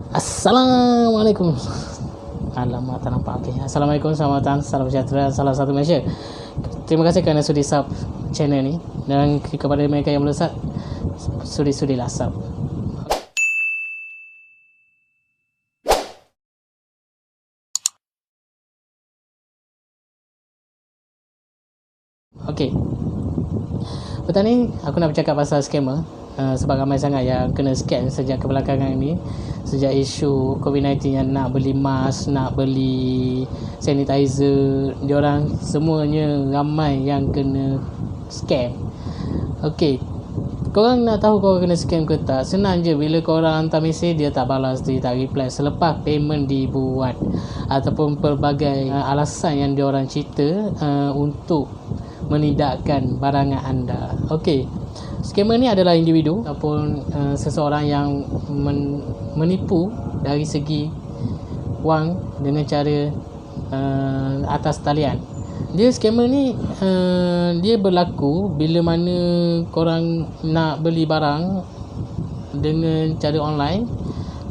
Assalamualaikum. Alamak, tak nampak. Okay. Assalamualaikum, selamat datang, salam sejahtera, salam satu Malaysia. Terima kasih kerana sudi sub channel ni. Dan kepada mereka yang belum sub, sudi-sudilah sub. Okay. Petang ni aku nak bercakap pasal scammer. Sebab ramai sangat yang kena scam sejak kebelakangan ni, sejak isu COVID-19 yang nak beli mask, nak beli sanitizer, diorang semuanya ramai yang kena scam. Okey, korang nak tahu korang kena scam ke tak? Senang je, bila korang hantar mesej dia tak balas, dia tak reply selepas payment dibuat, ataupun pelbagai alasan yang diorang cerita untuk menidakkan barangan anda. Okey, scammer ni adalah individu ataupun seseorang yang menipu dari segi wang dengan cara atas talian. Dia scammer ni dia berlaku bila mana korang nak beli barang dengan cara online,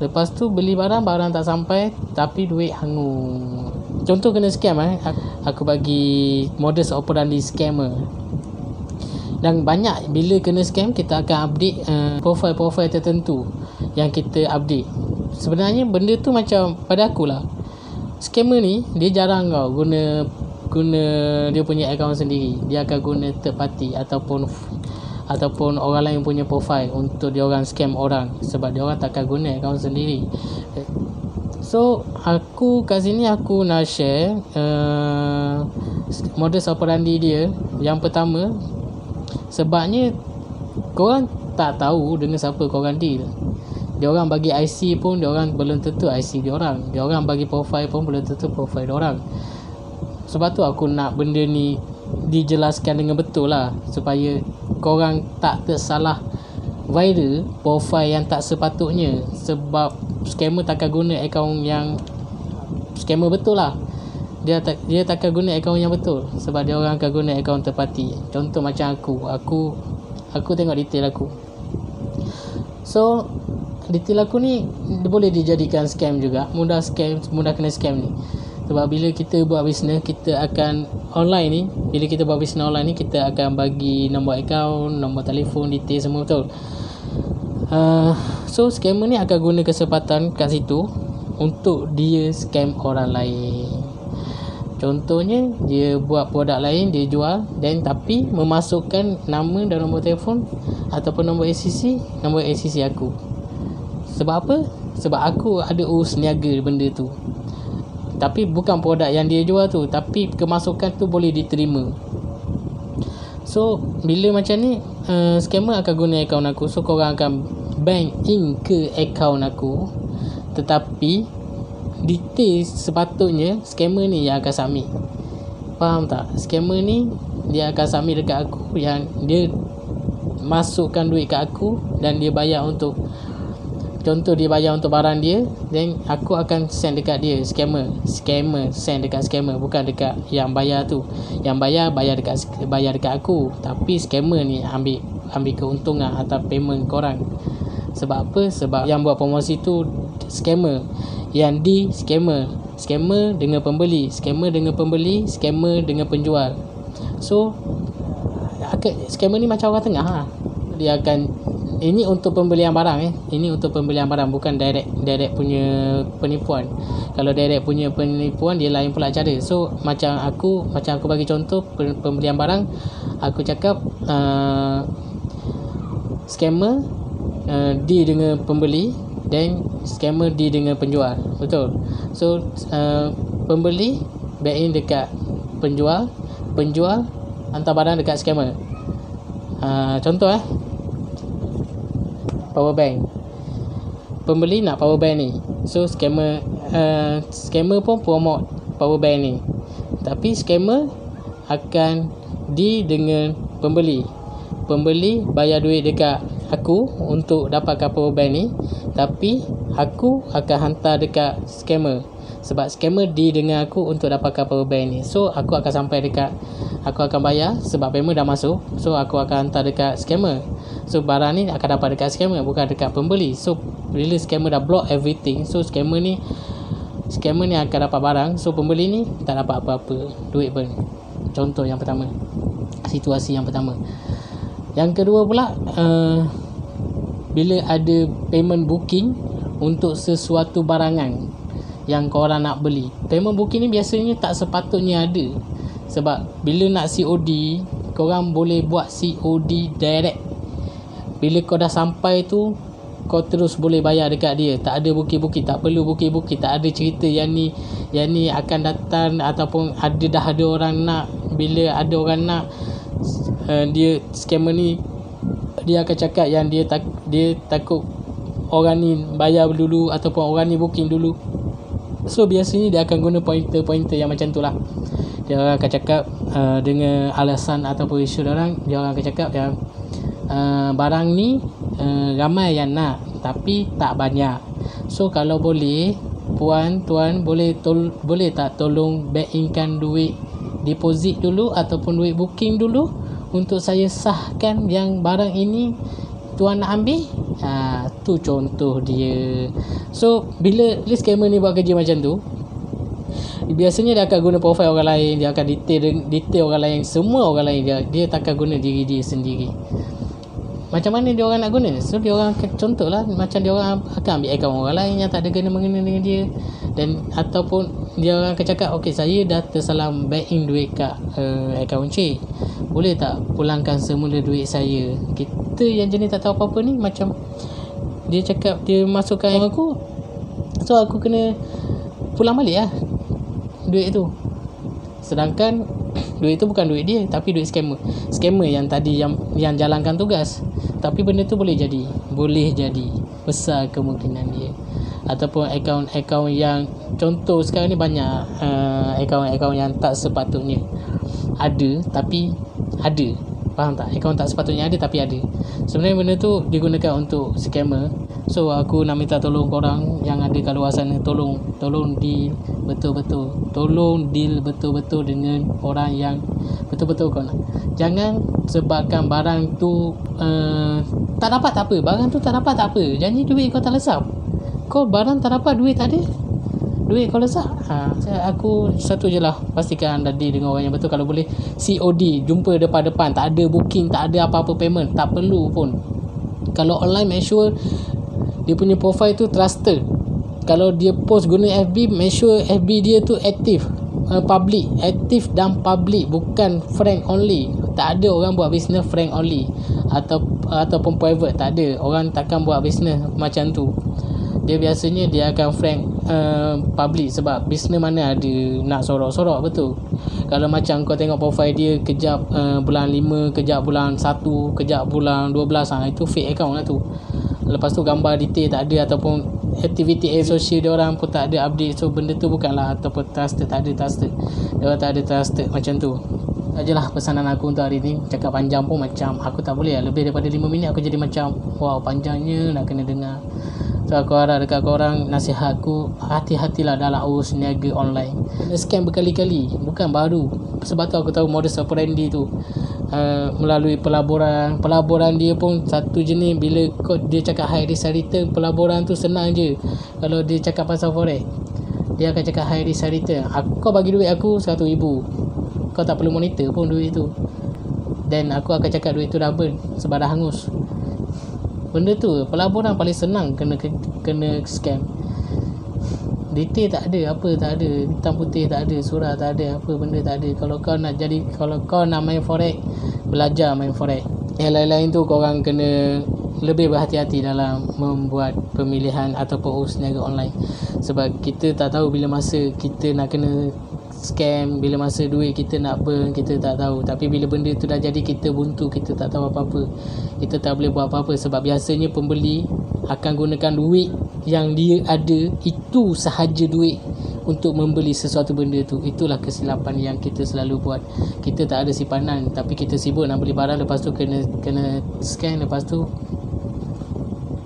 lepas tu beli barang tak sampai tapi duit hangus. Contoh kena scam aku bagi modus operandi scammer. Dan banyak bila kena scam kita akan update profil-profil tertentu yang kita update. Sebenarnya benda tu macam pada akulah, scammer ni dia jarang guna dia punya akaun sendiri. Dia akan guna third party ataupun orang lain punya profil untuk dia orang scam orang, sebab dia orang takkan guna akaun sendiri. So aku kat sini aku nak share modus operandi dia. Yang pertama, sebabnya korang tak tahu dengan siapa korang deal. Dia orang bagi IC pun dia orang belum tentu IC dia orang. Dia orang bagi profil pun belum tentu profil dia orang. Sebab tu aku nak benda ni dijelaskan dengan betul lah, supaya korang tak tersalah viral profil yang tak sepatutnya. Sebab scammer takkan guna akaun yang scammer betul lah. Dia takkan guna akaun yang betul, sebab dia orang akan guna akaun terparti. Contoh macam aku tengok detail aku. So detail aku ni boleh dijadikan scam juga. Mudah kena scam ni. Sebab bila kita buat bisnes, kita akan online ni, bila kita buat bisnes online ni, kita akan bagi nombor akaun, nombor telefon, detail semua, betul. So scammer ni akan guna kesempatan kat situ untuk dia scam orang lain. Contohnya dia buat produk lain, dia jual, dan tapi memasukkan nama dan nombor telefon ataupun nombor ACC aku. Sebab apa? Sebab aku ada urus niaga benda tu. Tapi bukan produk yang dia jual tu, tapi kemasukan tu boleh diterima. So bila macam ni, scammer akan guna akaun aku. So korang akan bank in ke akaun aku, tetapi detail sepatutnya scammer ni yang akan submit. Faham tak? Scammer ni dia akan submit dekat aku, yang dia masukkan duit kat aku dan dia bayar untuk, contoh dia bayar untuk barang dia, then aku akan send dekat dia. Scammer send dekat scammer, bukan dekat yang bayar tu. Yang bayar dekat aku, tapi scammer ni ambil keuntungan atas payment korang. Sebab apa? Sebab yang buat promosi tu scammer, yang di scammer dengan pembeli, scammer dengan penjual. So scammer ni macam orang tengah lah. Dia akan, ini untuk pembelian barang ini untuk pembelian barang, bukan direct punya penipuan. Kalau direct punya penipuan dia lain pula cara. So macam aku bagi contoh pembelian barang, aku cakap scammer deal dengan pembeli, dan scammer deal dengan penjual, betul. So pembeli back in dekat penjual hantar barang dekat scammer. Contoh power bank, pembeli nak power bank ni, so scammer pun promote power bank ni, tapi scammer akan deal dengan pembeli bayar duit dekat aku untuk dapatkan power bank ni, tapi aku akan hantar dekat scammer, sebab scammer deal dengan aku untuk dapatkan power bank ni. So aku akan bayar sebab payment dah masuk, so aku akan hantar dekat scammer. So barang ni akan dapat dekat scammer, bukan dekat pembeli. So Bila scammer dah block everything, so scammer ni akan dapat barang, so pembeli ni tak dapat apa-apa, duit pun. Contoh yang pertama, situasi yang pertama. Yang kedua pula, bila ada payment booking untuk sesuatu barangan yang korang nak beli, payment booking ni biasanya tak sepatutnya ada. Sebab bila nak COD, korang boleh buat COD direct. Bila kau dah sampai tu, kau terus boleh bayar dekat dia. Tak ada bukit-bukit, tak perlu bukit-bukit, tak ada cerita yang ni akan datang ataupun dah ada orang nak. Bila ada orang nak, dia scammer ni dia akan cakap yang dia takut orang ni bayar dulu ataupun orang ni booking dulu. So biasanya dia akan guna pointer yang macam tu lah. Dia orang akan cakap dengan alasan ataupun isu dia orang akan cakap yang barang ni ramai yang nak tapi tak banyak. So kalau boleh, tuan boleh tak tolong back inkan duit deposit dulu ataupun duit booking dulu untuk saya sahkan yang barang ini tuan nak ambil. Tu contoh dia. So bila scammer ni buat kerja macam tu, biasanya dia akan guna profile orang lain, dia akan detail orang lain, semua orang lain. Dia takkan guna diri dia sendiri. Macam mana dia orang nak guna? So dia orang akan, contohlah macam dia orang akan ambil akaun orang lain yang tak ada kena-mengena dengan dia, dan ataupun dia orang akan cakap, okey, saya dah tersalam back in duit kat akaun cik, boleh tak pulangkan semula duit saya? Kita yang jenis tak tahu apa-apa ni, macam dia cakap dia masukkan aku, so aku kena pulang balik lah duit tu. Sedangkan duit tu bukan duit dia, tapi duit scammer yang tadi yang jalankan tugas. Tapi benda tu boleh jadi besar kemungkinan dia. Ataupun akaun yang, contoh sekarang ni banyak akaun yang tak sepatutnya ada tapi ada. Faham tak? Akaun tak sepatutnya ada tapi ada. Sebenarnya benda tu digunakan untuk scammer. So aku nak minta tolong korang yang ada kat luar sana, tolong deal betul-betul. Tolong deal betul-betul dengan orang yang betul-betul kau nak. Jangan sebabkan barang tu tak dapat tak apa. Barang tu tak dapat tak apa. Janji duit kau tak lesap. Kau barang tak dapat, duit tak ada, duit kau lesap. Aku satu je lah, pastikan anda deal dengan orang yang betul. Kalau boleh COD, jumpa depan-depan, tak ada booking, tak ada apa-apa payment, tak perlu pun. Kalau online, make sure dia punya profile tu trusted. Kalau dia post guna FB, make sure FB dia tu aktif, aktif dan public, bukan friend only. Tak ada orang buat business friend only ataupun private, tak ada. Orang takkan buat business macam tu. Dia biasanya dia akan friend public, sebab business mana ada nak sorok-sorok, betul. Kalau macam kau tengok profile dia kejap bulan 5, kejap bulan 1, kejap bulan 12, itu fake account lah tu. Lepas tu gambar detail tak ada, ataupun aktiviti sosial dia orang pun tak ada update. So benda tu bukanlah, ataupun trusted, tak ada trusted. Dia orang tak ada trusted macam tu. Ajalah pesanan aku untuk hari ni. Cakap panjang pun macam aku tak boleh lah. Lebih daripada 5 minit aku jadi macam wow, panjangnya nak kena dengar. So aku harap dekat korang, nasihat aku, hati-hatilah dalam urus niaga online. Scam berkali-kali, bukan baru. Sebab tu aku tahu modus operandi tu. Melalui pelaburan dia pun satu jenis. Bila dia cakap high risk high return, pelaburan tu senang je. Kalau dia cakap pasal forex, dia akan cakap high risk high return. Kau bagi duit aku 100,000, kau tak perlu monitor pun duit tu, dan aku akan cakap duit tu dah burn sebab dah hangus. Benda tu pelaburan paling senang kena scam. Detail tak ada, apa tak ada, hitam putih tak ada, surat tak ada, apa benda tak ada. Kalau kau nak main forex, belajar main forex. Yang lain-lain tu korang kena lebih berhati-hati dalam membuat pemilihan ataupun urus niaga online. Sebab kita tak tahu bila masa kita nak kena scam, bila masa duit kita nak burn, kita tak tahu. Tapi bila benda tu dah jadi, kita buntu, kita tak tahu apa-apa, kita tak boleh buat apa-apa. Sebab biasanya pembeli akan gunakan duit yang dia ada, itu sahaja duit untuk membeli sesuatu benda tu. Itulah kesilapan yang kita selalu buat. Kita tak ada simpanan, tapi kita sibuk nak beli barang, lepas tu kena scam, lepas tu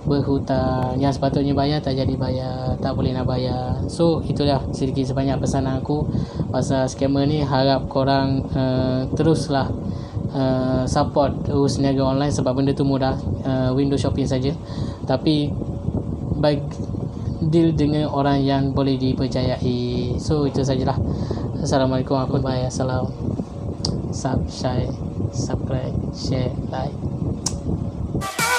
berhutang. Yang sepatutnya bayar tak jadi bayar, tak boleh nak bayar. So itulah sedikit sebanyak pesanan aku pasal scammer ni. Harap korang teruslah support urus niaga online, sebab benda tu mudah, window shopping saja. Tapi deal dengan orang yang boleh dipercayai. So itu sajalah. Assalamualaikum warahmatullahi wabarakatuh. Subscribe, share, like.